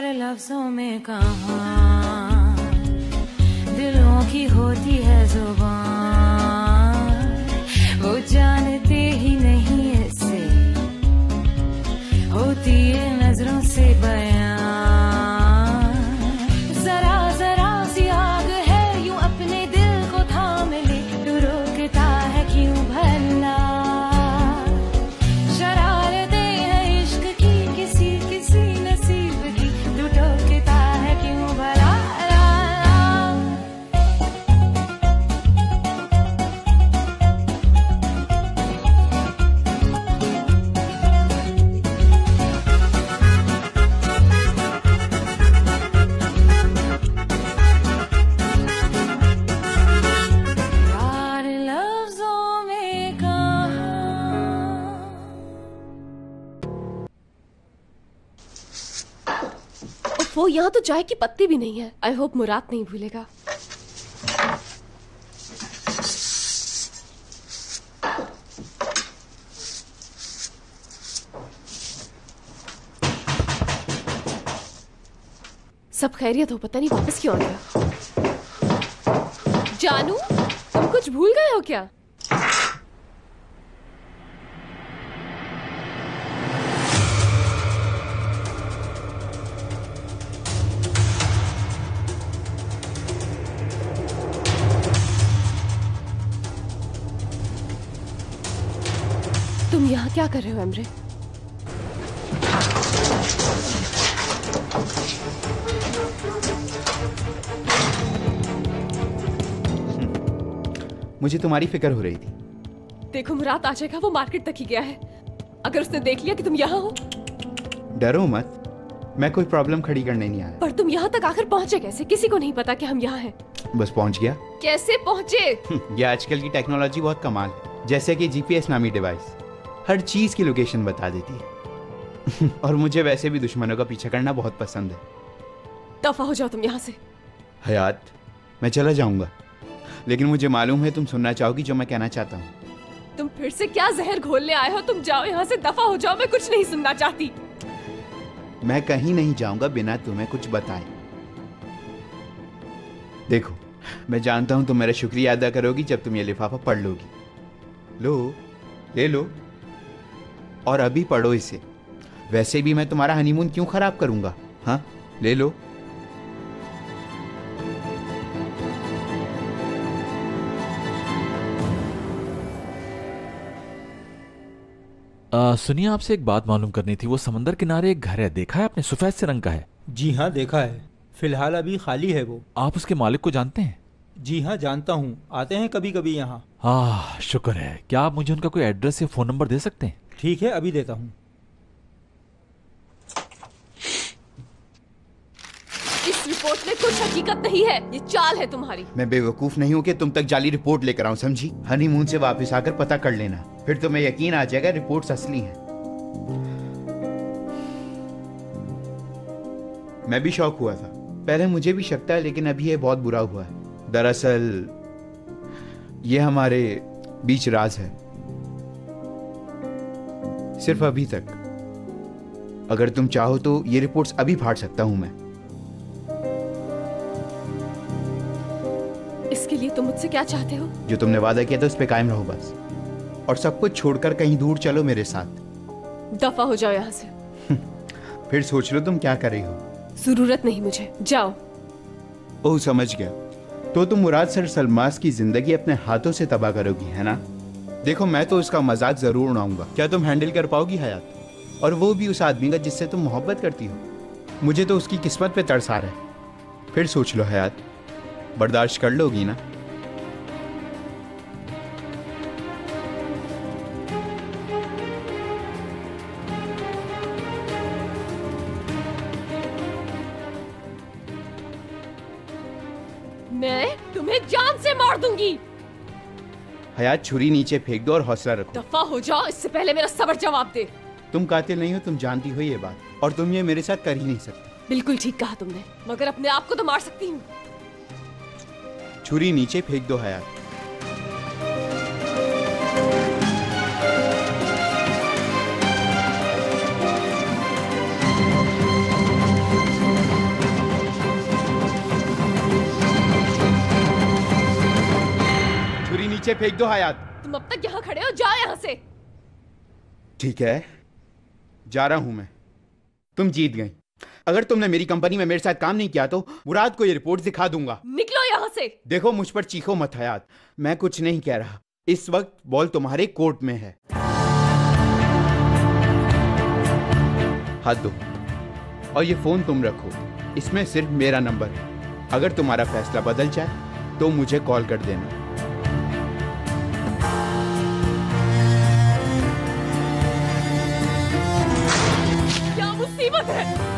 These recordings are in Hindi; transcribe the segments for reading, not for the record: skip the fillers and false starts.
प्यार लफ्जों में कहाँ दिलों की होती है जुबान, वो जानते ही नहीं इससे होती है नजरों से बयान। जरा जरा सी आग है यूं अपने दिल को थाम ले, तू रोकता है क्यों भला? शरारतें हैं इश्क की किसी किसी नसीब की, तू टोकता है क्यों भला? वो यहाँ तो चाय की पत्ती भी नहीं है। आई होप मुराद नहीं भूलेगा। सब खैरियत हो? पता नहीं वापस क्यों आ गया। जानू, तुम कुछ भूल गए हो क्या? तुम यहाँ क्या कर रहे हो एमरे? मुझे तुम्हारी फिक्र हो रही थी। देखो मुराद आ जाएगा, वो मार्केट तक ही गया है। अगर उसने देख लिया कि तुम यहाँ हो। डरो मत, मैं कोई प्रॉब्लम खड़ी करने नहीं आया। पर तुम यहाँ तक आखिर पहुँचे कैसे? किसी को नहीं पता कि हम यहाँ हैं। बस पहुँच गया। कैसे पहुँचे? ये आजकल की टेक्नोलॉजी बहुत कमाल है। जैसे कि जीपीएस नामी डिवाइस हर चीज की लोकेशन बता देती है। और मुझे वैसे भी दुश्मनों का पीछा करना बहुत पसंद है। दफा हो जाओ तुम यहाँ से। हयात, मैं चला जाऊंगा, लेकिन मुझे मालूम है तुम सुनना चाहोगी जो मैं कहना चाहता हूँ। तुम फिर से क्या जहर घोलने आए हो? तुम जाओ यहाँ से, दफा हो जाओ। मैं कुछ नहीं सुनना चाहती। मैं कहीं नहीं जाऊंगा बिना तुम्हें कुछ बताए। देखो, मैं जानता हूं तुम मेरा शुक्रिया अदा करोगी जब तुम ये लिफाफा पढ़ लोगी। लो, ले लो और अभी पढ़ो इसे। वैसे भी मैं तुम्हारा हनीमून क्यों खराब करूंगा? हाँ, ले लो। सुनिए, आपसे एक बात मालूम करनी थी। वो समंदर किनारे एक घर है, देखा है आपने? सफेद से रंग का है। जी हाँ, देखा है। फिलहाल अभी खाली है वो। आप उसके मालिक को जानते हैं? जी हाँ, जानता हूँ। आते हैं कभी कभी यहाँ। शुक्र है। क्या आप मुझे उनका कोई एड्रेस या फोन नंबर दे सकते हैं? ठीक है, अभी देता हूँ। इस रिपोर्ट में कुछ हकीकत नहीं है, ये चाल है तुम्हारी। मैं बेवकूफ नहीं हूँ कि तुम तक जाली रिपोर्ट लेकर आऊं, समझी? हनीमून से वापस आकर पता कर लेना, फिर तुम्हें यकीन आ जाएगा रिपोर्ट्स असली हैं। मैं भी शौक हुआ था, पहले मुझे भी शक था, लेकिन अभी ये बहुत बुरा हुआ है। दरअसल ये हमारे बीच राज है, सिर्फ अभी तक। अगर तुम चाहो तो ये रिपोर्ट्स अभी फाड़ सकता हूं मैं। इसके लिए तुम मुझसे क्या चाहते हो? जो तुमने वादा किया था उस पे कायम रहो बस, और सब कुछ छोड़कर कहीं दूर चलो मेरे साथ। दफा हो जाओ यहाँ से। फिर सोच लो तुम क्या कर रही हो। जरूरत नहीं मुझे, जाओ। ओह, समझ गया। तो तुम मुराद सर सलमास की जिंदगी अपने हाथों से तबाह करोगी, है ना? देखो, मैं तो उसका मजाक जरूर उड़ाऊंगा। क्या तुम हैंडल कर पाओगी हयात? और वो भी उस आदमी का जिससे तुम मोहब्बत करती हो। मुझे तो उसकी किस्मत पे तरस आ रहा है। फिर सोच लो हयात, बर्दाश्त कर लोगी ना? मैं तुम्हें जान से मार दूंगी। हयात, छुरी नीचे फेंक दो और हौसला रखो। दफा हो जाओ, इससे पहले मेरा सबर जवाब दे। तुम कातिल नहीं हो, तुम जानती हो ये बात, और तुम ये मेरे साथ कर ही नहीं सकती। बिल्कुल ठीक कहा तुमने, मगर अपने आप को तो मार सकती हूँ। छुरी नीचे फेंक दो हयात। नीचे फेंक दो हयात। तुम अब तक यहाँ खड़े हो, जाओ यहाँ से। ठीक है, जा रहा हूं मैं। तुम जीत गई। अगर तुमने मेरी कंपनी में मेरे साथ काम नहीं किया तो मुराद को ये रिपोर्ट दिखा दूंगा। निकलो यहाँ से। देखो, मुझ पर चीखो मत हयात, मैं कुछ नहीं कह रहा। इस वक्त बॉल तुम्हारे कोर्ट में है। हाथ दो और ये फोन तुम रखो, इसमें सिर्फ मेरा नंबर है। अगर तुम्हारा फैसला बदल जाए तो मुझे कॉल कर देना। क्या मुसीबत है।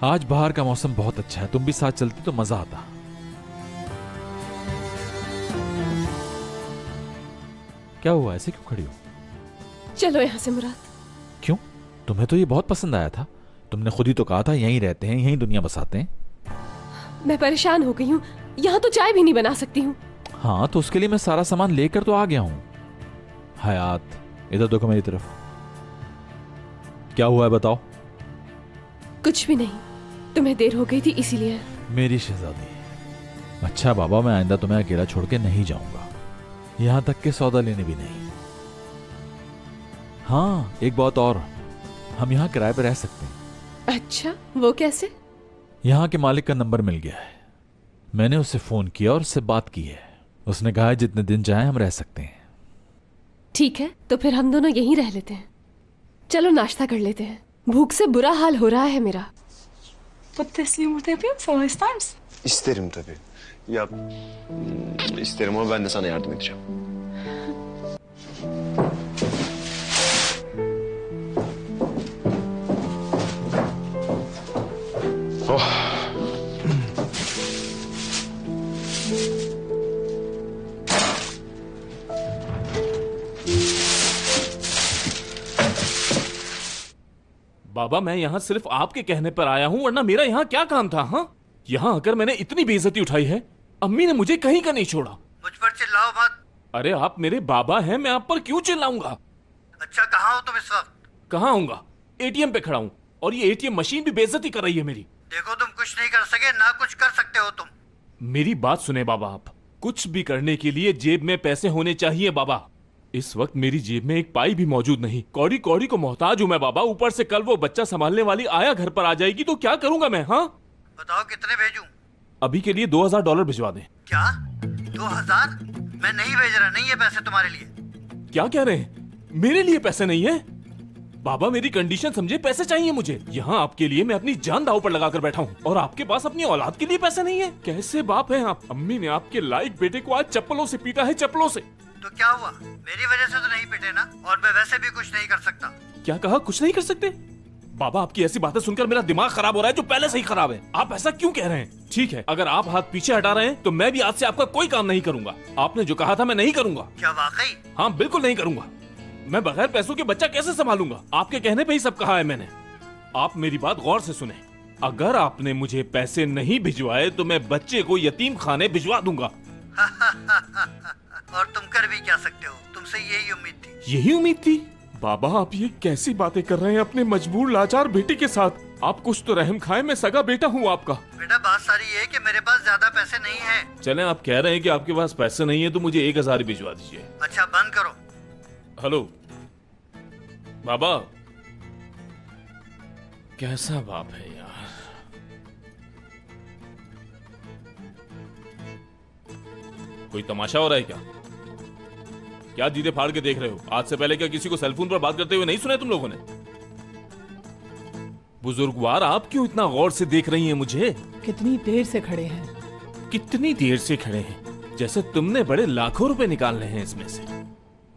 आज बाहर का मौसम बहुत अच्छा है, तुम भी साथ चलती तो मजा आता। क्या हुआ, ऐसे क्यों खड़ी हो? चलो यहाँ से मुराद। क्यों? तुम्हें तो ये बहुत पसंद आया था। तुमने खुद ही तो कहा था यहीं रहते हैं, यहीं दुनिया बसाते हैं। मैं परेशान हो गई हूँ, यहाँ तो चाय भी नहीं बना सकती हूँ। हाँ, तो उसके लिए मैं सारा सामान लेकर तो आ गया हूं। हयात, इधर देखो मेरी तरफ। क्या हुआ है बताओ? कुछ भी नहीं, तुम्हें देर हो गई थी इसीलिए। मेरी शहजादी। अच्छा बाबा, मैं आइंदा तुम्हें अकेला छोड़ के नहीं जाऊंगा, यहां तक के सौदा लेने भी नहीं। हाँ, एक बात और, हम यहाँ किराए पर रह सकते हैं। अच्छा, वो कैसे? यहाँ के मालिक का नंबर मिल गया है, मैंने उसे फोन किया और उससे बात की है। उसने कहा है जितने दिन चाहे हम रह सकते हैं। ठीक है, तो फिर हम दोनों यहीं रह लेते हैं। चलो नाश्ता कर लेते हैं, भूख से बुरा हाल हो रहा है मेरा। Patatesli yumurta yapayım mı sana, ister misin? İsterim tabii. Ya isterim ama ben de sana yardım edeceğim. Oh. बाबा, मैं यहाँ सिर्फ आपके कहने पर आया हूँ, वरना मेरा यहाँ क्या काम था? हाँ, यहाँ आकर मैंने इतनी बेइज्जती उठाई है, अम्मी ने मुझे कहीं का नहीं छोड़ा। मुझ पर चिल्लाओ मत। अरे आप मेरे बाबा हैं, मैं आप पर क्यों चिल्लाऊंगा? अच्छा, कहाँ हो तुम इस वक्त? कहाँ होऊंगा? एटीएम पे खड़ा हूँ और ये एटीएम मशीन भी बेइज्जती कर रही है मेरी। देखो, तुम कुछ नहीं कर सके, ना कुछ कर सकते हो तुम। मेरी बात सुने बाबा, आप कुछ भी करने के लिए जेब में पैसे होने चाहिए बाबा। इस वक्त मेरी जेब में एक पाई भी मौजूद नहीं। कौड़ी कौड़ी को मोहताज हूँ मैं बाबा। ऊपर से कल वो बच्चा संभालने वाली आया घर पर आ जाएगी तो क्या करूंगा मैं? हाँ बताओ, कितने भेजूं? अभी के लिए $2000 भिजवा दें। क्या 2000? मैं नहीं भेज रहा, नहीं है पैसे तुम्हारे लिए। क्या कह रहे हैं? मेरे लिए पैसे नहीं है? बाबा मेरी कंडीशन समझे, पैसे चाहिए मुझे। यहाँ आपके लिए मैं अपनी जान दांव पर लगाकर बैठा हूँ और आपके पास अपनी औलाद के लिए पैसे नहीं है? कैसे बाप हैं आप? अम्मी ने आपके लायक बेटे को आज चप्पलों से पीटा है, चप्पलों से। तो क्या हुआ? मेरी वजह से तो नहीं पिटे ना, और मैं वैसे भी कुछ नहीं कर सकता। क्या कहा? कुछ नहीं कर सकते? बाबा आपकी ऐसी बातें सुनकर मेरा दिमाग खराब हो रहा है, जो पहले से ही खराब है। आप ऐसा क्यों कह रहे हैं? ठीक है, अगर आप हाथ पीछे हटा रहे हैं तो मैं भी आज से आपका कोई काम नहीं करूंगा। आपने जो कहा था मैं नहीं करूंगा। क्या वाकई? हाँ बिल्कुल नहीं करूंगा। मैं बगैर पैसों के बच्चा कैसे संभालूंगा? आपके कहने पे ही सब कहा है मैंने। आप मेरी बात गौर से सुने, अगर आपने मुझे पैसे नहीं भिजवाए तो मैं बच्चे को यतीम खाने भिजवा दूंगा। और तुम कर भी क्या सकते हो? तुमसे यही उम्मीद थी। यही उम्मीद थी? बाबा आप ये कैसी बातें कर रहे हैं अपने मजबूर लाचार बेटे के साथ? आप कुछ तो रहम खाए, मैं सगा बेटा हूँ आपका। बेटा बात सारी ये है कि मेरे पास ज्यादा पैसे नहीं है। चलें, आप कह रहे हैं कि आपके पास पैसे नहीं है तो मुझे 1000 भिजवा दीजिए। अच्छा बंद करो। हेलो बाबा, कैसा बाप है यार। कोई तमाशा हो रहा है क्या? क्या दीदे फाड़ के देख रहे हो? आज से पहले क्या किसी को सेलफोन पर बात करते हुए नहीं सुना तुम लोगों ने? बुजुर्गवार, आप क्यों इतना गौर से देख रही हैं मुझे? कितनी देर से खड़े हैं? कितनी देर से खड़े हैं? जैसे तुमने बड़े लाखों रुपए निकालने हैं इसमें से।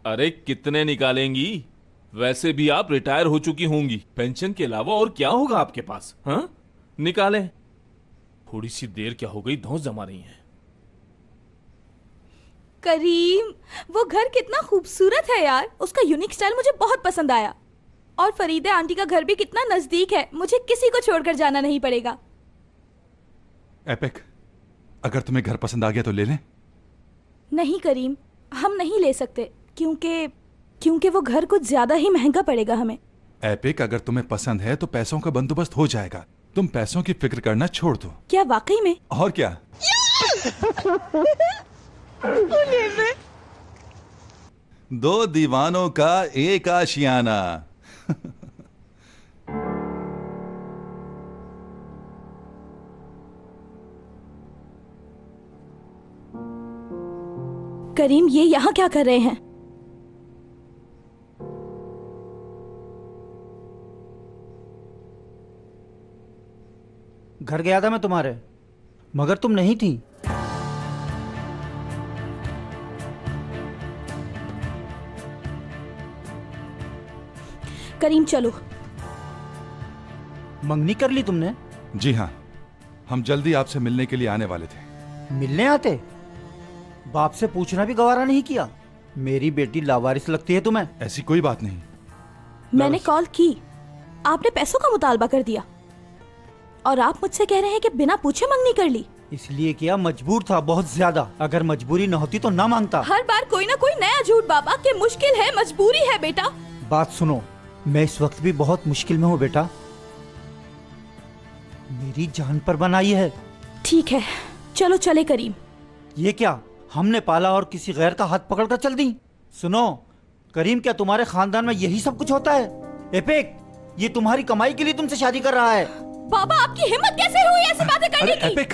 अरे कितने निकालेंगी? वैसे भी आप रिटायर हो चुकी होंगी, पेंशन के अलावा और क्या होगा आपके पास? हाँ, निकालें। थोड़ी सी देर क्या हो गई, धौंस जमा रही हैं। करीम, वो घर कितना खूबसूरत है यार, उसका यूनिक स्टाइल मुझे बहुत पसंद आया। और फरीदे आंटी का घर भी कितना नजदीक है, मुझे किसी को छोड़कर जाना नहीं पड़ेगा। एपिक, अगर तुम्हें घर पसंद आ गया तो ले लें। नहीं करीम, हम नहीं ले सकते, क्योंकि वो घर कुछ ज्यादा ही महंगा पड़ेगा हमें। एपिक, अगर तुम्हें पसंद है तो पैसों का बंदोबस्त हो जाएगा, तुम पैसों की फिक्र करना छोड़ दो। क्या वाकई में? और क्या। दो दीवानों का एक आशियाना। करीम, ये यहाँ क्या कर रहे हैं? घर गया था मैं तुम्हारे, मगर तुम नहीं थी। करीम चलो। मंगनी कर ली तुमने? जी हाँ, हम जल्दी आपसे मिलने के लिए आने वाले थे। मिलने आते? बाप से पूछना भी गवारा नहीं किया? मेरी बेटी लावारिस लगती है तुम्हें। ऐसी कोई बात नहीं। मैंने कॉल की, आपने पैसों का मुतालबा कर दिया, और आप मुझसे कह रहे हैं कि बिना पूछे मंगनी कर ली। इसलिए किया, मजबूर था बहुत ज्यादा। अगर मजबूरी न होती तो ना मांगता। हर बार कोई ना कोई नया झूठ बाबा, कि मुश्किल है, मजबूरी है। बेटा बात सुनो, मैं इस वक्त भी बहुत मुश्किल में हूँ बेटा, मेरी जान पर बनाई है। ठीक है, चलो चले करीम। ये क्या, हमने पाला और किसी गैर का हाथ पकड़कर चल दी? सुनो करीम, क्या तुम्हारे खानदान में यही सब कुछ होता है? एपिक, ये तुम्हारी कमाई के लिए तुमसे शादी कर रहा है। बाबा, आपकी हिम्मत कैसे हुई ऐसी बातें करने की? एपिक,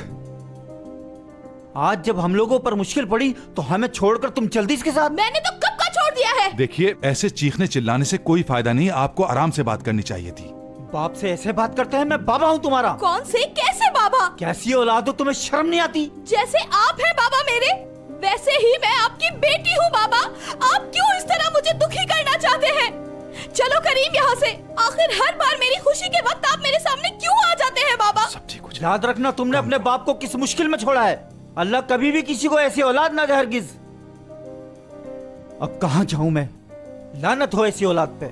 आज जब हम लोगों पर मुश्किल पड़ी तो हमें छोड़कर तुम चल दी इसके साथ। मैंने तो कब का छोड़ दिया है। देखिए, ऐसे चीखने चिल्लाने से कोई फायदा नहीं, आपको आराम से बात करनी चाहिए थी। बाप से ऐसे बात करते हैं? मैं बाबा हूँ तुम्हारा। कौन से, कैसे बाबा? कैसी औलाद हो, तुम्हें शर्म नहीं आती? जैसे आप हैं बाबा मेरे, वैसे ही मैं आपकी बेटी हूँ बाबा। आप क्यों इस तरह मुझे दुखी करना चाहते हैं? चलो करीम यहाँ से। आखिर हर बार मेरी खुशी के वक्त आप मेरे सामने क्यों आ जाते हैं बाबा? सब ठीक हो जाए। याद रखना, तुमने अपने बाप को किस मुश्किल में छोड़ा है। अल्लाह कभी भी किसी को ऐसी औलाद ना दे हरगिज। अब कहाँ जाऊं मैं, लानत हो ऐसी औलाद पे।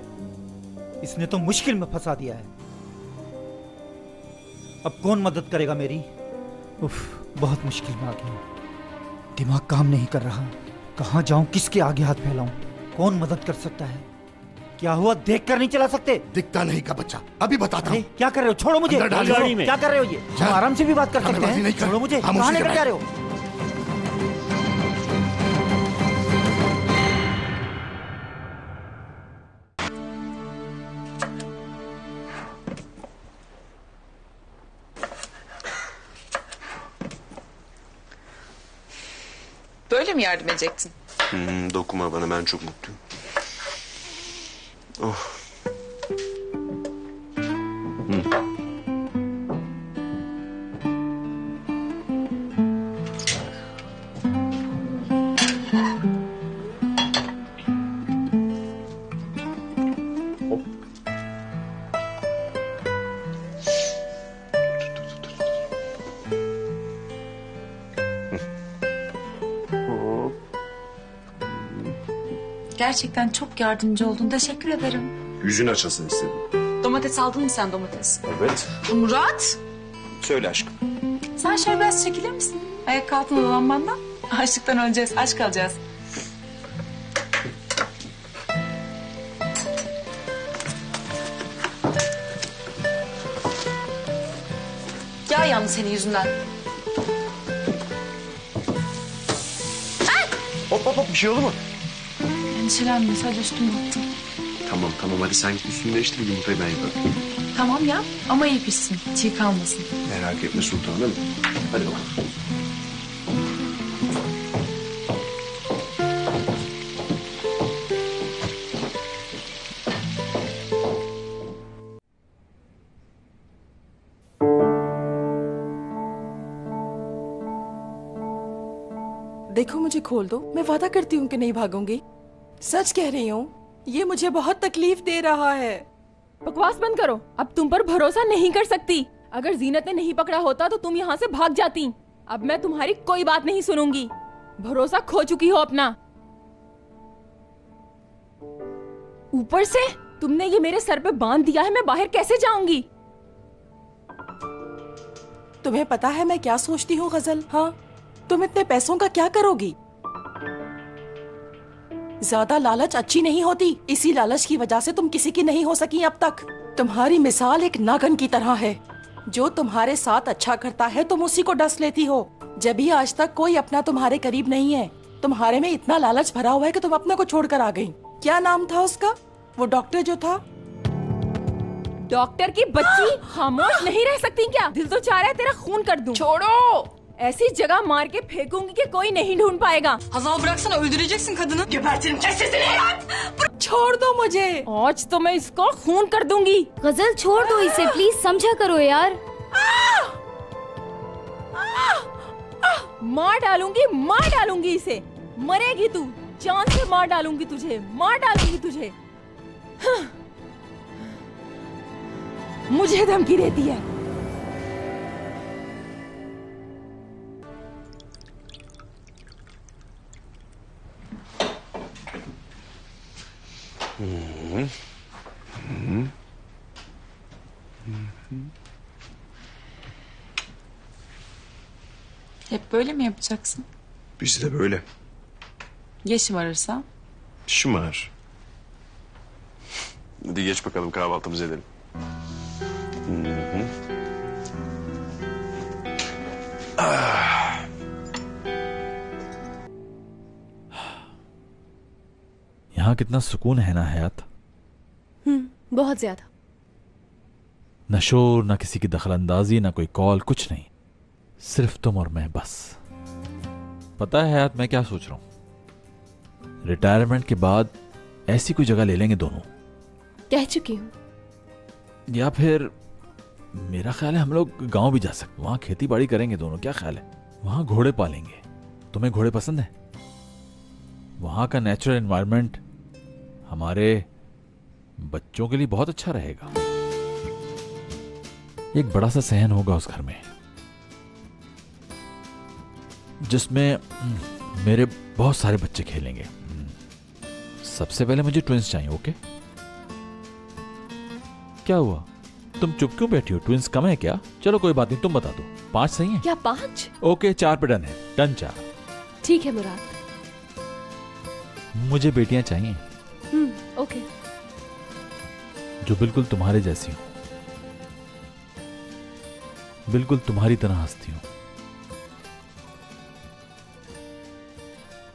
इसने तो मुश्किल में फंसा दिया है। अब कौन मदद करेगा मेरी? उफ, बहुत मुश्किल में आ गया, दिमाग काम नहीं कर रहा। कहाँ जाऊं, किसके आगे हाथ फैलाऊं? कौन मदद कर सकता है? क्या हुआ, देख कर नहीं चला सकते? दिखता नहीं का बच्चा, अभी बताता हूँ। क्या कर रहे हो? छोड़ो मुझे। गाड़ी में क्या कर रहे हो? ये हम आराम से भी बात कर सकते हैं। छोड़ो मुझे। कहाँ लेकर जा रहे हो? Böyle mi yardım edecektin? Dokunma bana, ben çok mutluyum. Oh. Gerçekten çok yardımcı oldun. Teşekkür ederim. Yüzün açılsın istedim. Domates aldın mı sen, domates? Evet. Murat, Söyle aşkım. sen şöyle biraz çekilir misin? Ayak altına dolanmandan. Açlıktan öleceğiz, aç kalacağız. Yağ yandı senin yüzünden. Hop hop hop, bir şey oldu mu? Endişelenme, sadece üstümü attım. Tamam tamam, hadi sen git üstünü değiştir, yumurtayı ben yaparım. Tamam ya, ama iyi pişsin, çiğ kalmasın. Merak etme sultanım. Hadi bakalım. देखो मुझे खोल दो, मैं वादा करती हूँ कि नहीं भागूंगी। सच कह रही हूँ, ये मुझे बहुत तकलीफ दे रहा है। बकवास बंद करो, अब तुम पर भरोसा नहीं कर सकती। अगर जीनत ने नहीं पकड़ा होता तो तुम यहाँ से भाग जाती। अब मैं तुम्हारी कोई बात नहीं सुनूंगी। भरोसा खो चुकी हो अपना। ऊपर से तुमने ये मेरे सर पे बांध दिया है, मैं बाहर कैसे जाऊंगी? तुम्हें पता है मैं क्या सोचती हूँ गजल? हाँ, तुम इतने पैसों का क्या करोगी? ज्यादा लालच अच्छी नहीं होती, इसी लालच की वजह से तुम किसी की नहीं हो सकी अब तक। तुम्हारी मिसाल एक नागन की तरह है, जो तुम्हारे साथ अच्छा करता है तुम उसी को डस लेती हो। जब भी आज तक कोई अपना तुम्हारे करीब नहीं है, तुम्हारे में इतना लालच भरा हुआ है कि तुम अपने को छोड़कर आ गई। क्या नाम था उसका, वो डॉक्टर जो था? डॉक्टर की बच्ची, खामोश नहीं रह सकती क्या? दिल तो चाह रहा है तेरा खून कर दूं। छोड़ो, ऐसी जगह मार के फेंकूंगी कि कोई नहीं ढूंढ पाएगा। Hazal bıraksana, öldüreceksin kadını. Gebertirim, kes sesini. छोड़ दो मुझे। आज तो मैं इसको खून कर दूंगी। गजल छोड़ दो इसे प्लीज, समझा करो यार। मार डालूंगी इसे। मरेगी तू, जान से मार डालूंगी तुझे, मार डालूंगी तुझे। मुझे धमकी देती है। Hep böyle mi yapacaksın? Biz de böyle. Ya şımarırsa? Şımar. Hadi geç bakalım, kahvaltımızı edelim. यहाँ कितना सुकून है ना हयात। बहुत ज्यादा। न शोर, न किसी की दखलंदाजी, न कोई कॉल, कुछ नहीं, सिर्फ तुम और मैं बस। पता है हयात मैं क्या सोच रहा हूं? रिटायरमेंट के बाद ऐसी कोई जगह ले लेंगे दोनों। कह चुकी हूँ। या फिर मेरा ख्याल है हम लोग गांव भी जा सकते, वहां खेती बाड़ी करेंगे दोनों। क्या ख्याल है? वहां घोड़े पालेंगे। तुम्हें घोड़े पसंद है? वहां का नेचुरल एनवायरनमेंट हमारे बच्चों के लिए बहुत अच्छा रहेगा। एक बड़ा सा सहन होगा उस घर में, जिसमें मेरे बहुत सारे बच्चे खेलेंगे। सबसे पहले मुझे ट्विंस चाहिए। ओके? क्या हुआ, तुम चुप क्यों बैठी हो? ट्विंस कम है क्या? चलो कोई बात नहीं, तुम बता दो। 5 सही है? क्या 5? ओके, 4 पे डन है। डन 4। ठीक है मुराद। मुझे बेटियां चाहिए। ओके। जो बिल्कुल तुम्हारे जैसी हो, बिल्कुल तुम्हारी तरह हंसती हो।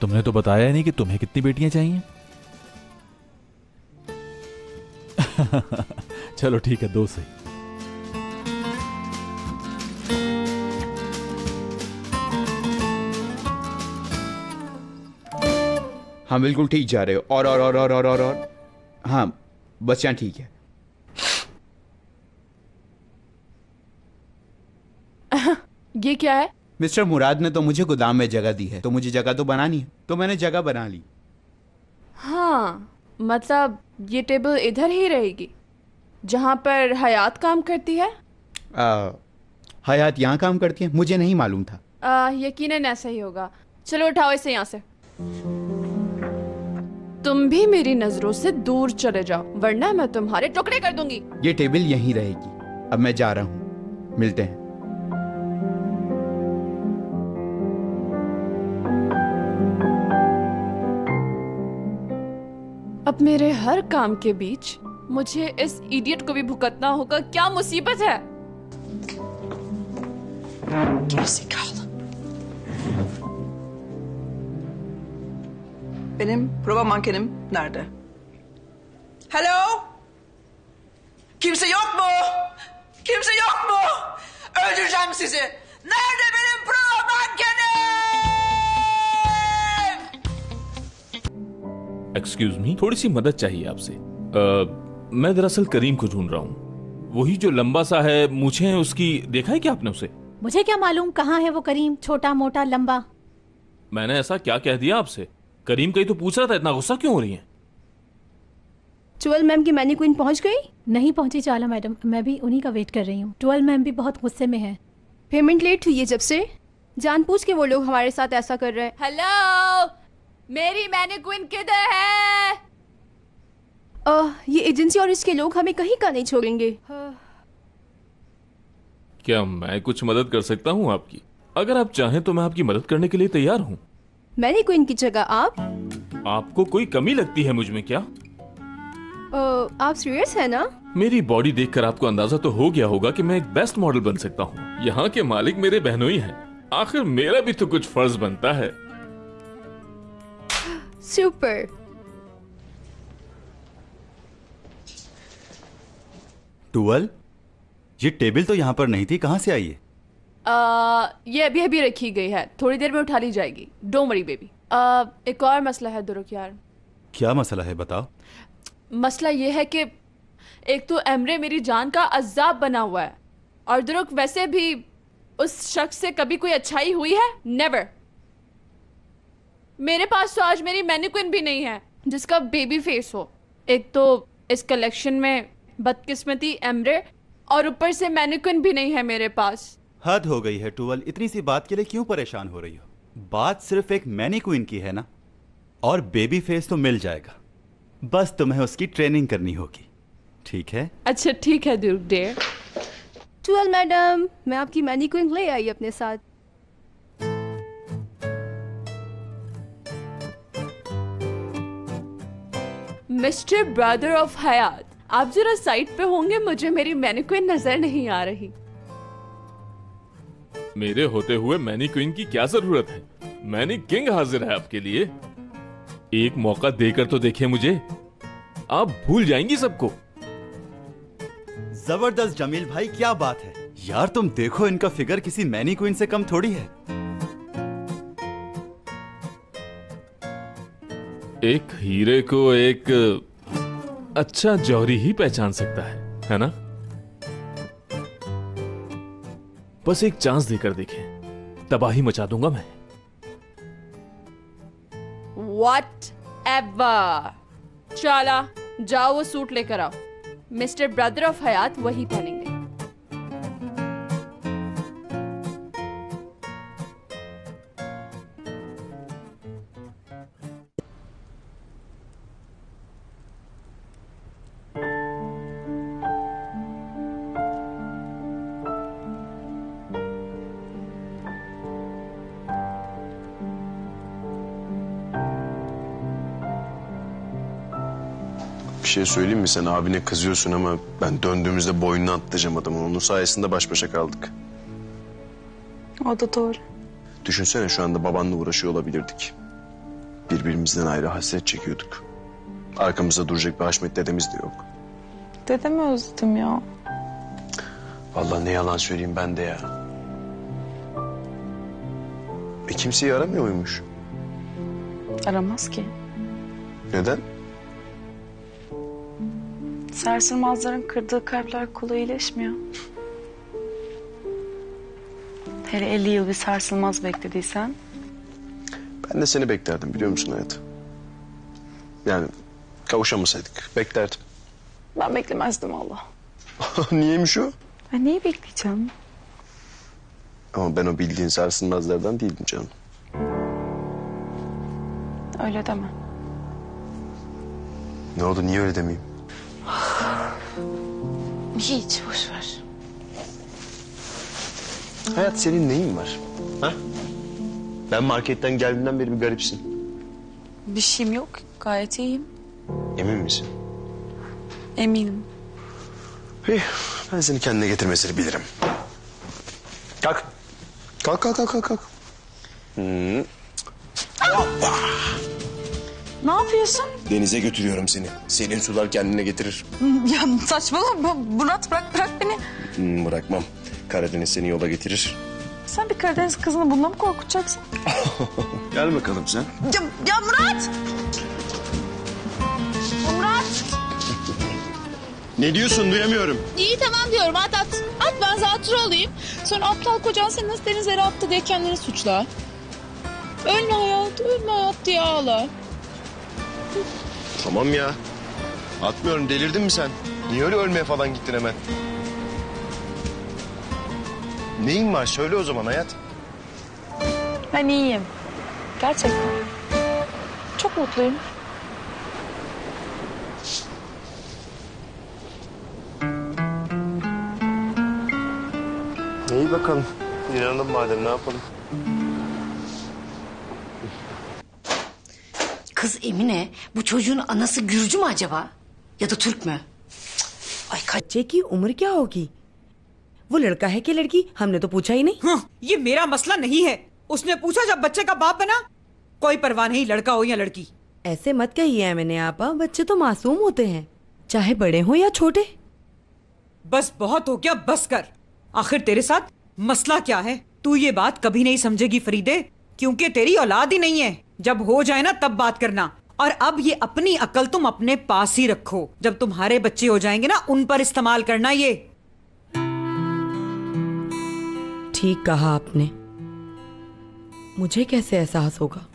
तुमने तो बताया ही नहीं कि तुम्हें कितनी बेटियां चाहिए। चलो ठीक है, 2 सही। हाँ बिल्कुल ठीक जा रहे हो। और हाँ, बच्चियां ठीक है। ये क्या है? मिस्टर मुराद ने तो मुझे गोदाम में जगह दी है, तो मुझे जगह तो बनानी है, तो मैंने जगह बना ली। हाँ, मतलब ये टेबल इधर ही रहेगी जहाँ पर हयात काम करती है? हयात यहाँ काम करती है? मुझे नहीं मालूम था। यकीनन ऐसा ही होगा। चलो उठाओ इसे यहाँ से। तुम भी मेरी नजरों से दूर चले जाओ, वरना मैं तुम्हारे टुकड़े कर दूंगी। ये टेबल यहीं रहेगी। अब मैं जा रहा हूँ, मिलते हैं। अब मेरे हर काम के बीच मुझे इस इडियट को भी भुगतना होगा। क्या मुसीबत है? Benim prova mankenim nerede? Hello? Kimse yok mu? Kimse yok mu? Öldüreceğim sizi. Nerede benim prova mankenim? Excuse me, थोड़ी सी मदद चाहिए आपसे। मैं दरअसल करीम को ढूंढ रहा हूँ। वही जो लंबा सा है, मूछें हैं उसकी, देखा है क्या आपने उसे? मुझे क्या मालूम कहाँ है वो करीम, छोटा मोटा लंबा। मैंने ऐसा क्या कह दिया आपसे? करीम कहीं तो पूछ रहा था, इतना गुस्सा क्यों हो रही है? ट्वेल्व मैम की मैनीक्वीन पहुंच गई? नहीं पहुंची चाला मैडम, मैं भी उन्हीं का वेट कर रही हूँ। ट्वेल्व मैम भी बहुत गुस्से में है। पेमेंट लेट हुई है जब से, जानबूझ के वो लोग हमारे साथ ऐसा कर रहे हैं। हेलो, मेरी मैनीक्वीन किधर है? ये एजेंसी और इसके लोग हमें कहीं का नहीं छोड़ेंगे। क्या मैं कुछ मदद कर सकता हूँ आपकी? अगर आप चाहें तो मैं आपकी मदद करने के लिए तैयार हूँ। मैनीक्वीन की जगह आप? आपको कोई कमी लगती है मुझ में क्या? आप सीरियस है ना? मेरी बॉडी देखकर आपको अंदाजा तो हो गया होगा कि मैं एक बेस्ट मॉडल बन सकता हूँ। यहाँ के मालिक मेरे बहनोई हैं, आखिर मेरा भी तो कुछ फर्ज बनता है। सुपर। टुअल, ये टेबल तो यहाँ पर नहीं थी, कहाँ से आई है? ये अभी अभी रखी गई है, थोड़ी देर में उठा ली जाएगी। Don't worry baby. एक और मसला है दुरुक यार। क्या मसला है बताओ? मसला ये है कि एक तो एमरे मेरी जान का अज़ाब बना हुआ है, और दुरुक वैसे भी उस शख्स से कभी कोई अच्छाई हुई है? नेवर। मेरे पास तो आज मेरी मैनीक्विन भी नहीं है जिसका बेबी फेस हो। एक तो इस कलेक्शन में बदकिस्मती एमरे, और ऊपर से मैनीक्विन भी नहीं है मेरे पास। हद हो गई है टुअल, इतनी सी बात के लिए क्यों परेशान हो रही हो? बात सिर्फ एक मैनीक्वीन की है ना, और बेबी फेस तो मिल जाएगा, बस तुम्हें उसकी ट्रेनिंग करनी होगी, ठीक है? अच्छा ठीक है दुरुक डियर। टुअल मैडम, मैं आपकी मैनीक्वीन ले आई अपने साथ। मिस्टर ब्रदर ऑफ हयात, आप जरा साइड पे होंगे, मुझे मेरी मैनीक्वीन नजर नहीं आ रही। मेरे होते हुए मैनीक्वीन की क्या जरूरत है? मैनी किंग हाजिर है आपके लिए। एक मौका देकर तो देखिए मुझे, आप भूल जाएंगी सबको। जबरदस्त जमील भाई, क्या बात है यार, तुम देखो इनका फिगर किसी मैनीक्वीन से कम थोड़ी है। एक हीरे को एक अच्छा जौहरी ही पहचान सकता है ना? बस एक चांस देकर देखें, तबाही मचा दूंगा मैं। Whatever। चाला जाओ वो सूट लेकर आओ, मिस्टर ब्रदर ऑफ हयात वही पहनेंगे। Bir şey söyleyeyim mi? Sen abine kızıyorsun ama ben döndüğümüzde boynuna atlayacağım adamı. Onun sayesinde baş başa kaldık. O da doğru. Düşünsene şu anda babanla uğraşıyor olabilirdik. Birbirimizden ayrı hasret çekiyorduk. Arkamızda duracak bir Haşmet dedemiz de yok. Dedemi özledim ya. Vallahi ne yalan söyleyeyim ben de ya. Kimseyi aramıyor muymuş? Aramaz ki. Neden? Sarsılmazların kırdığı kalpler kolay iyileşmiyor. Hele 50 yıl bir sarsılmaz beklediysen. Ben de seni beklerdim biliyor musun hayat? Yani kavuşamasaydık beklerdim. Ben beklemezdim Allah. Niyeymiş o? Ben neyi bekleyeceğim? Ama ben o bildiğin sarsılmazlardan değildim canım. Öyle deme. Ne oldu, niye öyle demeyeyim? Hiç boş ver. Hayat, senin neyin var? Ha? Ben marketten geldiğinden beri bir garipsin. Bir şeyim yok. Gayet iyiyim. Emin misin? Eminim. İyi, ben seni kendine getirmesini bilirim. Kalk. Kalk, kalk, kalk, kalk, kalk. Ne yapıyorsun? Denize götürüyorum seni. Senin sular kendine getirir. Ya saçmalama. Murat bırak beni. Bırakmam. Karadeniz seni yola getirir. Sen bir Karadeniz kızını bununla mı korkutacaksın? Gel bakalım sen. Ya Murat! Murat! Ne diyorsun, duyamıyorum. İyi tamam diyorum, at. At, ben zatürre olayım. Sonra aptal kocan seni nasıl denizlere attı diye kendini suçla. Ölme hayat, ölme hayat diye ağlar. Tamam ya. Atmıyorum, delirdin mi sen? Niye öyle ölmeye falan gittin hemen? Neyin var? Söyle o zaman hayat. Ben iyiyim. Gerçekten. Çok mutluyum. İyi bakalım. İnanalım madem, ne yapalım? Kız Emine, bu çocuğun anası Gürcü mü acaba? Ya da Türk mü? बच्चे की उम्र क्या होगी? वो लड़का है कि लड़की? हमने तो पूछा ही नहीं। हाँ, ये मेरा मसला नहीं है। उसने पूछा जब बच्चे का बाप बना। कोई परवाह नहीं, लड़का हो या लड़की। ऐसे मत कहिए मैंने आपा, बच्चे तो मासूम होते हैं, चाहे बड़े हो या छोटे। बस बहुत हो गया, बस कर। आखिर तेरे साथ मसला क्या है? तू ये बात कभी नहीं समझेगी फरीदे, क्योंकि तेरी औलाद ही नहीं है। जब हो जाए ना तब बात करना। और अब ये अपनी अकल तुम अपने पास ही रखो। जब तुम्हारे बच्चे हो जाएंगे ना, उन पर इस्तेमाल करना ये। ठीक कहा आपने। मुझे कैसे एहसास होगा,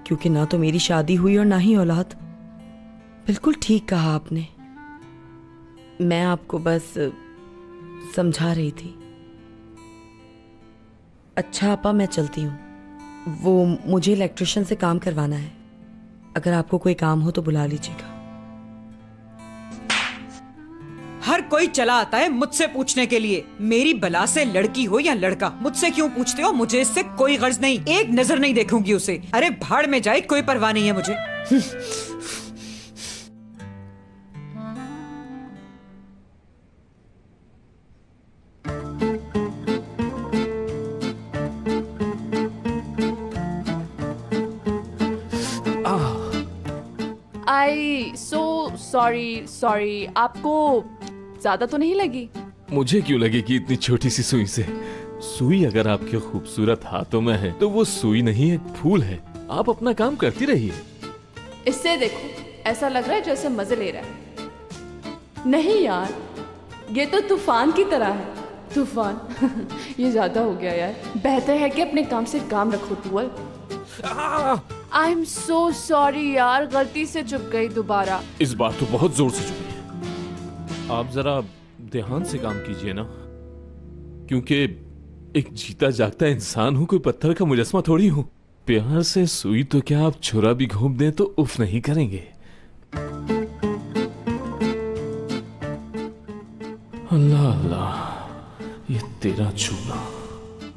क्योंकि ना तो मेरी शादी हुई और ना ही औलाद। बिल्कुल ठीक कहा आपने। मैं आपको बस समझा रही थी। अच्छा आपा, मैं चलती हूँ। वो मुझे इलेक्ट्रिशियन से काम करवाना है। अगर आपको कोई काम हो तो बुला लीजिएगा। हर कोई चला आता है मुझसे पूछने के लिए, मेरी बला से लड़की हो या लड़का। मुझसे क्यों पूछते हो? मुझे इससे कोई गर्ज नहीं, एक नजर नहीं देखूंगी उसे। अरे भाड़ में जाए, कोई परवाह नहीं है मुझे। सॉरी, आपको ज्यादा तो नहीं लगी? मुझे क्यों लगेगी इतनी छोटी सी सुई से? सुई अगर आपके खूबसूरत हाथों में है तो वो सुई नहीं, एक फूल है। आप अपना काम करती रहिए। इससे देखो, ऐसा लग रहा है जैसे मजे ले रहा है। नहीं यार, ये तो तूफान की तरह है। तूफान ये ज्यादा हो गया यार। बेहतर है कि अपने काम से काम रखो dual. I am so sorry यार, गलती से चुप गई दोबारा। इस बार तो बहुत जोर से चुपी है। आप जरा ध्यान से काम कीजिए ना, क्योंकि एक जीता जागता इंसान हूं, कोई पत्थर का मुजस्मा थोड़ी हूं। प्यार से सुई तो क्या, आप छुरा भी घूम दें तो उफ नहीं करेंगे। अल्लाह अल्लाह, ये तेरा चूना,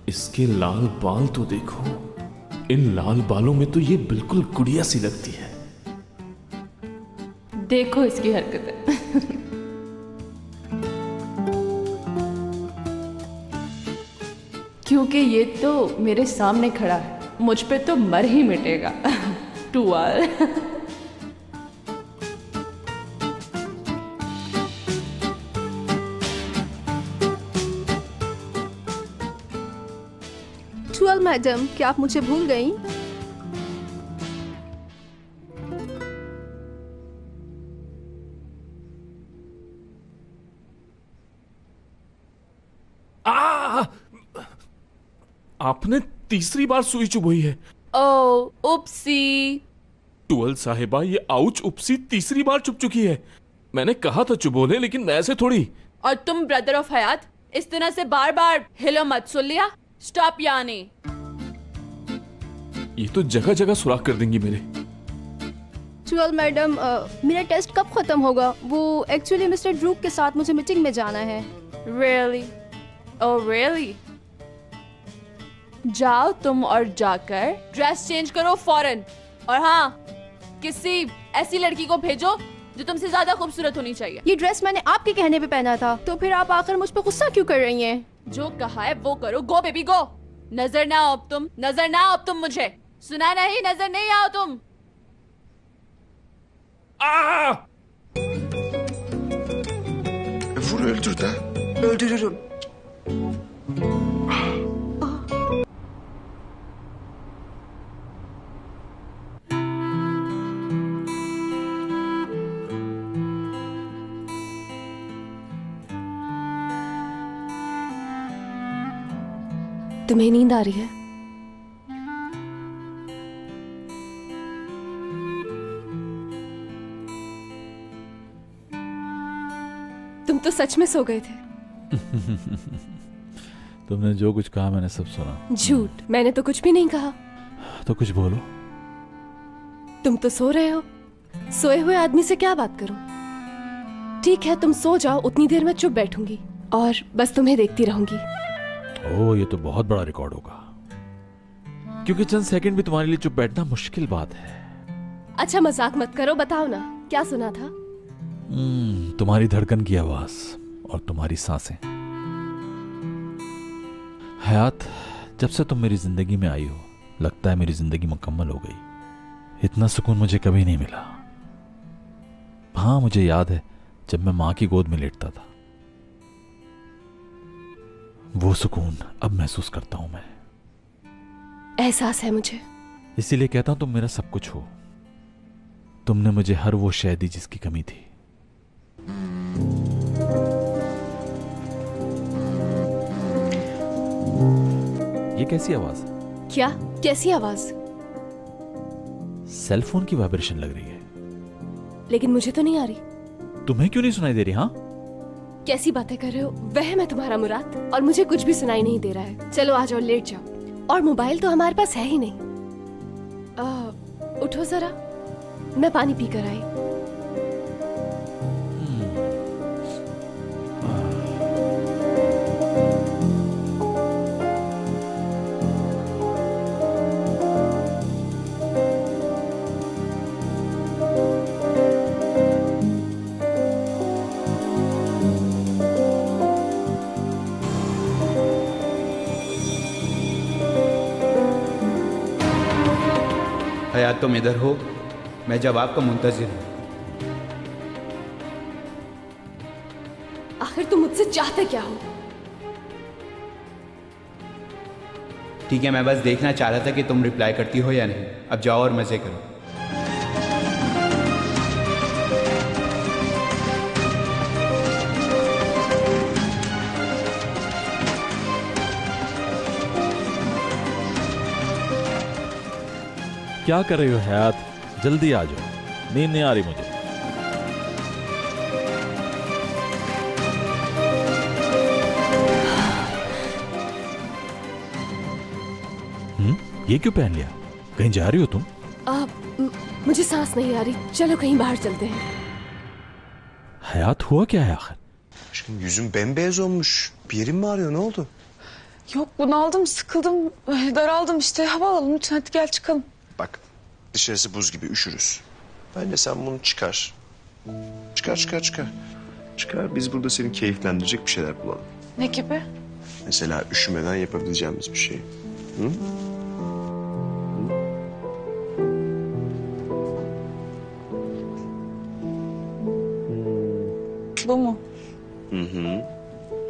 इसके लाल बाल तो देखो। इन लाल बालों में तो ये बिल्कुल गुड़िया सी लगती है। देखो इसकी हरकतें। क्योंकि ये तो मेरे सामने खड़ा है, मुझ पे तो मर ही मिटेगा। टूअल। टूअल मैडम, क्या आप मुझे भूल गई? आपने तीसरी बार सुई चुभोई है। ओ उपसी। टूअल साहिबा, ये आउच उपसी तीसरी बार चुप चुकी है। मैंने कहा था चुभोने, लेकिन ऐसे थोड़ी। और तुम ब्रदर ऑफ हयात इस तरह से बार बार हिलो मत। सुन लिया? स्टॉप यानी। ये तो जगह जगह सुराख कर देंगी मेरे। टूअल मैडम, मेरा टेस्ट कब खत्म होगा? वो एक्चुअली मिस्टर ड्रूक के साथ मुझे मीटिंग में जाना है। Really? Oh really? जाओ तुम और जाकर ड्रेस चेंज करो फौरन। और हाँ, किसी ऐसी लड़की को भेजो जो तुमसे ज्यादा खूबसूरत होनी चाहिए। ये ड्रेस मैंने आपके कहने पे पहना था, तो फिर आप आकर मुझ पर गुस्सा क्यों कर रही हैं? जो कहा है वो करो। गो बेबी गो। नजर ना आओ तुम, नजर ना आओ तुम मुझे। सुना नहीं? नजर नहीं आओ तुम। Vur öldür de. Öldürürüm. तुम्हें नींद आ रही है? तुम तो सच में सो गए थे। तुमने जो कुछ कहा मैंने सब सुना। झूठ, मैंने तो कुछ भी नहीं कहा। तो कुछ बोलो। तुम तो सो रहे हो, सोए हुए आदमी से क्या बात करूं? ठीक है, तुम सो जाओ, उतनी देर में चुप बैठूंगी और बस तुम्हें देखती रहूंगी। ओह, ये तो बहुत बड़ा रिकॉर्ड होगा, क्योंकि चंद सेकंड भी तुम्हारे लिए चुप बैठना मुश्किल बात है। अच्छा मजाक मत करो, बताओ ना क्या सुना था? तुम्हारी धड़कन की आवाज और तुम्हारी सांसें। हयात, जब से तुम मेरी जिंदगी में आई हो, लगता है मेरी जिंदगी मुकम्मल हो गई। इतना सुकून मुझे कभी नहीं मिला। हाँ, मुझे याद है जब मैं मां की गोद में लेटता था, वो सुकून अब महसूस करता हूं मैं। एहसास है मुझे, इसीलिए कहता हूं तुम मेरा सब कुछ हो। तुमने मुझे हर वो शय दी जिसकी कमी थी। ये कैसी आवाज? क्या कैसी आवाज? सेल फोन की वाइब्रेशन लग रही है। लेकिन मुझे तो नहीं आ रही। तुम्हें क्यों नहीं सुनाई दे रही? हाँ, कैसी बातें कर रहे हो? वह मैं तुम्हारा मुराद, और मुझे कुछ भी सुनाई नहीं दे रहा है। चलो आ जाओ, लेट जाओ। और मोबाइल तो हमारे पास है ही नहीं। उठो जरा, मैं पानी पी कर आई। हयात, तुम इधर हो, मैं जवाब का मुंतजिर हूं। आखिर तुम मुझसे चाहते क्या हो? ठीक है, मैं बस देखना चाह रहा था कि तुम रिप्लाई करती हो या नहीं। अब जाओ और मजे करो। क्या कर रही हो हयात? जल्दी आ जाओ, नींद नहीं आ रही मुझे। ये क्यों पहन लिया? कहीं जा रही हो तुम? मुझे सांस नहीं आ रही, चलो कहीं बाहर चलते हैं। हयात, हुआ क्या है आखिर? Aşkım yüzün bembeyaz olmuş. Bir yerin mi ağrıyor? Ne oldu? Yok, bunaldım, sıkıldım, daraldım işte. Hava alalım lütfen, hadi gel çıkalım. Bak, dışarısı buz gibi, üşürüz. Bence sen bunu çıkar. Çıkar. Çıkar, biz burada seni keyiflendirecek bir şeyler bulalım. Ne gibi? Mesela üşümeden yapabileceğimiz bir şey. Hı? Bu mu? Hı.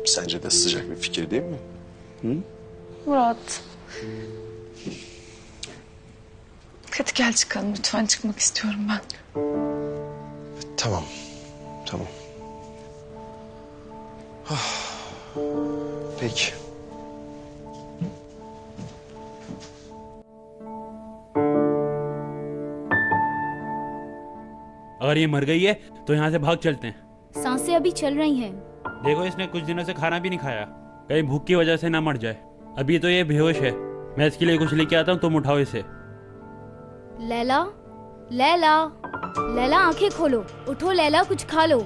Sence de sıcak bir fikir değil mi? Hı? Murat. Hadi gel çıkalım lütfen, çıkmak istiyorum ben. Tamam. Peki. अगर ये मर गई है तो यहाँ से भाग चलते हैं। सांसें अभी चल रही हैं। देखो, इसने कुछ दिनों से खाना भी नहीं खाया, कहीं भूख की वजह से ना मर जाए। अभी तो ये बेहोश है, मैं इसके लिए कुछ लेके आता हूँ, तुम उठाओ इसे। लैला, लैला, लैला आंखें खोलो, उठो लैला, कुछ खा लो।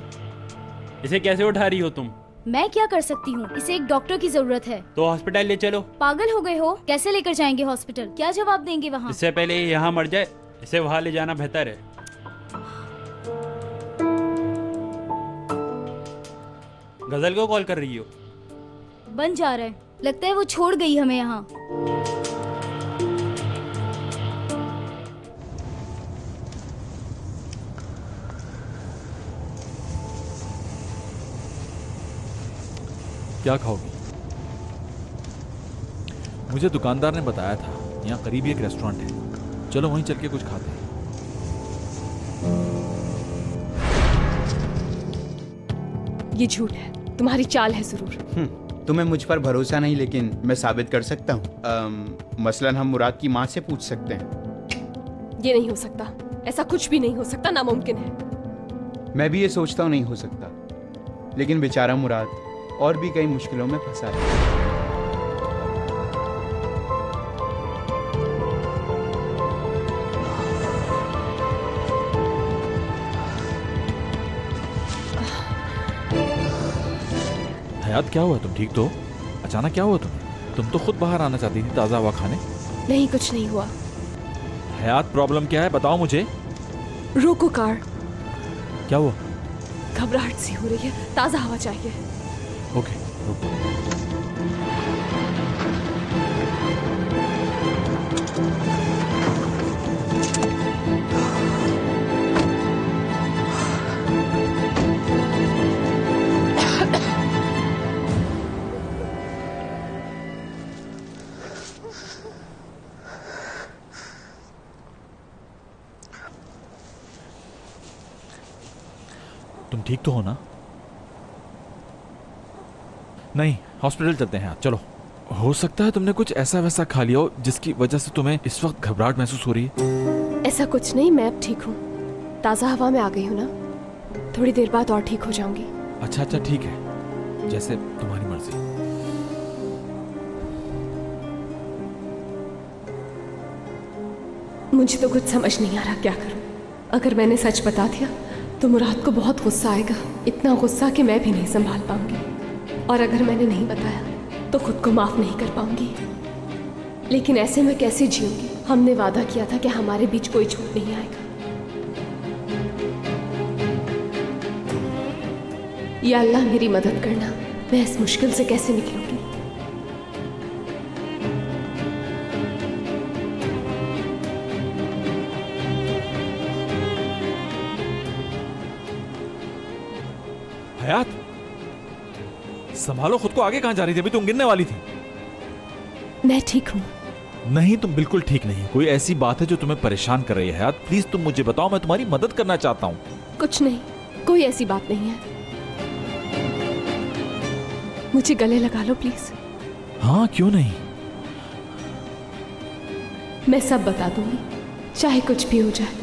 इसे कैसे उठा रही हो तुम? मैं क्या कर सकती हूँ, इसे एक डॉक्टर की जरूरत है। तो हॉस्पिटल ले चलो। पागल हो गए हो? कैसे लेकर जाएंगे हॉस्पिटल? क्या जवाब देंगे वहाँ? इससे पहले ये यहाँ मर जाए, इसे वहाँ ले जाना बेहतर है। गजल को कॉल कर रही हो? बन जा रहा है, लगता है वो छोड़ गई हमें यहाँ। क्या खाओगी? मुझे दुकानदार ने बताया था यहाँ करीब एक रेस्टोरेंट है, चलो वहीं चल के कुछ खाते हैं। ये झूठ है, तुम्हारी चाल है जरूर। तुम्हें मुझ पर भरोसा नहीं, लेकिन मैं साबित कर सकता हूँ। मसलन हम मुराद की माँ से पूछ सकते हैं। ये नहीं हो सकता, ऐसा कुछ भी नहीं हो सकता, नामुमकिन है। मैं भी ये सोचता हूँ नहीं हो सकता, लेकिन बेचारा मुराद और भी कई मुश्किलों में फंसा है। हयात क्या हुआ? तुम ठीक तो? अचानक क्या हुआ तुम तो खुद बाहर आना चाहती थी ताज़ा हवा खाने। नहीं, कुछ नहीं हुआ। हयात प्रॉब्लम क्या है बताओ मुझे। रोको कार। क्या हुआ? घबराहट सी हो रही है, ताज़ा हवा चाहिए। ओके रुको। तुम ठीक तो हो ना? नहीं, हॉस्पिटल चलते हैं। चलो। हो सकता है तुमने कुछ ऐसा वैसा खा लिया हो जिसकी वजह से तुम्हें इस वक्त घबराहट महसूस हो रही है। ऐसा कुछ नहीं, मैं अब ठीक हूँ। ताज़ा हवा में आ गई हूँ ना, थोड़ी देर बाद और ठीक हो जाऊंगी। अच्छा ठीक है, जैसे तुम्हारी मर्जी। मुझे तो कुछ समझ नहीं आ रहा क्या करूँ। अगर मैंने सच बता दिया तो मुराद को बहुत गुस्सा आएगा, इतना गुस्सा कि मैं भी नहीं संभाल पाऊंगी। और अगर मैंने नहीं बताया तो खुद को माफ नहीं कर पाऊंगी। लेकिन ऐसे में कैसे जीऊंगी? हमने वादा किया था कि हमारे बीच कोई झूठ नहीं आएगा। या अल्लाह मेरी मदद करना, मैं इस मुश्किल से कैसे निकलूंगी। हयात, संभालो खुद को। आगे कहां जा रही थी? अभी तुम गिरने वाली थी। मैं ठीक हूं। नहीं, तुम बिल्कुल ठीक नहीं। कोई ऐसी बात है जो तुम्हें परेशान कर रही है? हयात प्लीज तुम मुझे बताओ, मैं तुम्हारी मदद करना चाहता हूँ। कुछ नहीं, कोई ऐसी बात नहीं है। मुझे गले लगा लो प्लीज। हाँ क्यों नहीं। मैं सब बता दूंगी, चाहे कुछ भी हो जाए।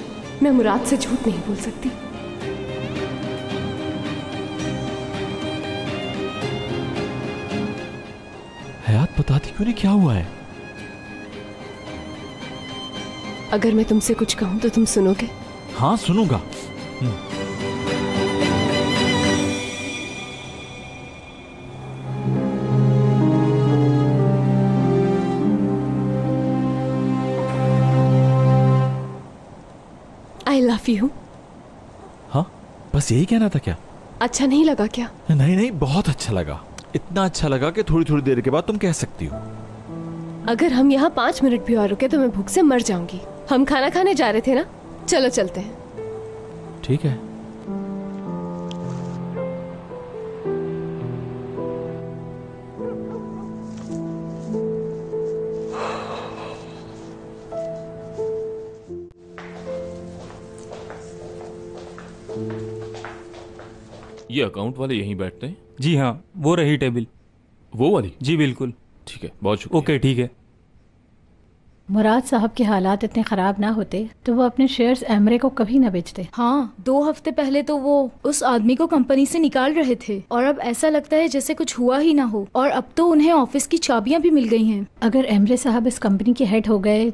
मैं मुराद से झूठ नहीं बोल सकती। हयात बताती क्यों नहीं? क्या हुआ है? अगर मैं तुमसे कुछ कहूं तो तुम सुनोगे? हाँ सुनूंगा। I love you. हाँ बस यही कहना था क्या? अच्छा नहीं लगा क्या? नहीं, बहुत अच्छा लगा। इतना अच्छा लगा कि थोड़ी थोड़ी देर के बाद तुम कह सकती हो। अगर हम यहाँ 5 मिनट भी और रुके तो मैं भूख से मर जाऊंगी। हम खाना खाने जा रहे थे ना, चलो चलते हैं। ठीक है। ये अकाउंट वाले यहीं बैठते हैं? जी हाँ, वो रही टेबल। वो वाली? जी बिल्कुल। ठीक है, बहुत शुक्रिया। ओके ठीक है। मुराद साहब के हालात इतने ख़राब ना होते तो वो अपने शेयर्स एमरे को कभी ना बेचते। हाँ, 2 हफ्ते पहले तो वो उस आदमी को कंपनी से निकाल रहे थे और अब ऐसा लगता है जैसे कुछ हुआ ही ना हो। और अब तो उन्हें ऑफिस की चाबियां भी मिल गई हैं। अगर एमरे साहब इस कंपनी के हेड हो गए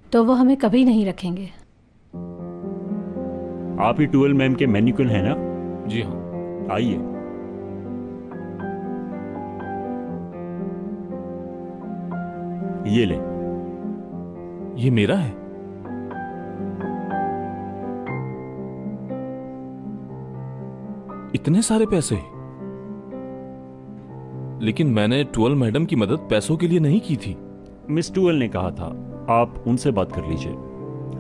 तो वो हमें कभी नहीं रखेंगे। आप ही टूअल मैम के मैनिक्विन है ना? जी हाँ। आइए। ये ले। ये मेरा है? इतने सारे पैसे? लेकिन मैंने टूअल मैडम की मदद पैसों के लिए नहीं की थी। मिस टूअल ने कहा था आप उनसे बात कर लीजिए,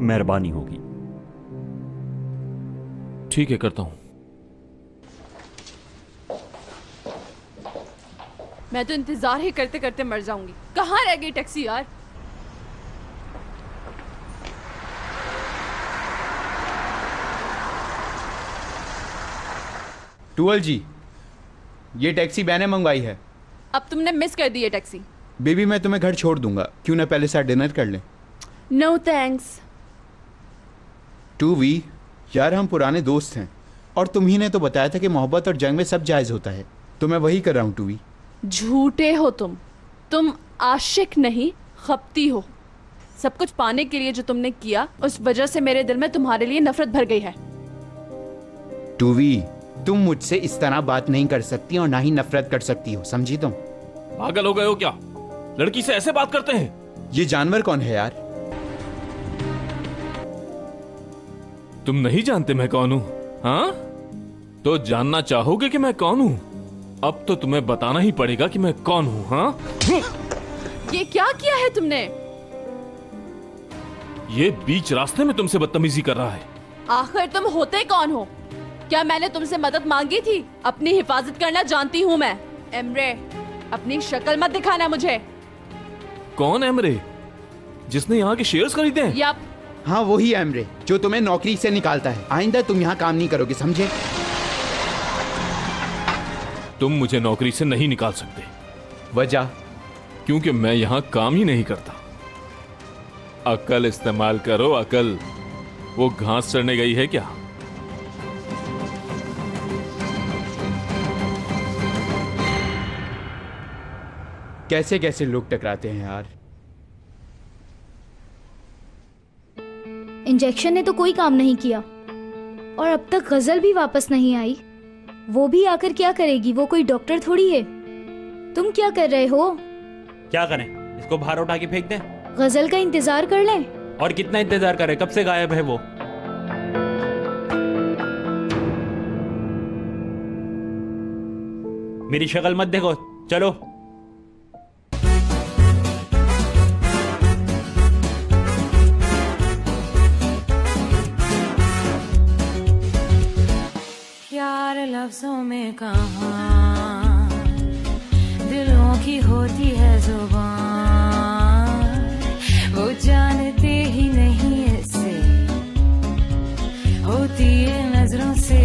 मेहरबानी होगी। ठीक है, करता हूं। मैं तो इंतजार ही करते करते मर जाऊंगी। कहाँ रह गई टैक्सी यार? टूअल जी, ये टैक्सी मैंने मंगवाई है। अब तुमने मिस कर दी है टैक्सी। बेबी मैं तुम्हें घर छोड़ दूंगा, क्यों ना पहले साथ डिनर कर लें? No thanks. 2V यार, हम पुराने दोस्त हैं और तुम ही ने तो बताया था कि मोहब्बत और जंग में सब जायज होता है, तो मैं वही कर रहा हूँ टूवी। झूठे हो तुम आशिक नहीं खपती हो। सब कुछ पाने के लिए जो तुमने किया, उस वजह से मेरे दिल में तुम्हारे लिए नफरत भर गई है। टूवी, तुम मुझसे इस तरह बात नहीं कर सकती और ना ही नफरत कर सकती हो, समझी तुम? पागल हो गए हो क्या? लड़की से ऐसे बात करते हैं? ये जानवर कौन है यार? तुम नहीं जानते मैं कौन हूं? हाँ, तो जानना चाहोगे कि मैं कौन हूं? अब तो तुम्हें बताना ही पड़ेगा कि मैं कौन हूं। हाँ, ये क्या किया है तुमने? ये बीच रास्ते में तुमसे बदतमीजी कर रहा है। आखिर तुम होते कौन हो? क्या मैंने तुमसे मदद मांगी थी? अपनी हिफाजत करना जानती हूँ मैं। एमरे, अपनी शक्ल मत दिखाना मुझे। कौन एमरे? जिसने यहाँ के शेयर्स खरीदे हैं? यप। हाँ, वही एमरे जो तुम्हें नौकरी से निकालता है। आइंदा तुम यहाँ काम नहीं करोगे, समझे? तुम मुझे नौकरी से नहीं निकाल सकते। वजह? क्योंकि मैं यहाँ काम ही नहीं करता। अकल इस्तेमाल करो, अकल। वो घास चढ़ने गई है क्या? कैसे कैसे लोग टकराते हैं यार। इंजेक्शन ने तो कोई काम नहीं किया और अब तक गजल भी वापस नहीं आई। वो भी आकर क्या करेगी? वो कोई डॉक्टर थोड़ी है। तुम क्या कर रहे हो? क्या करें? इसको बाहर उठा के फेंक दें? गजल का इंतजार कर लें? और कितना इंतजार करें? कब से गायब है वो? मेरी शक्ल मत देखो, चलो। यार लफ्जों में कहाँ दिलों की होती है जुबान, वो जानते ही नहीं ऐसे होती है नजरों से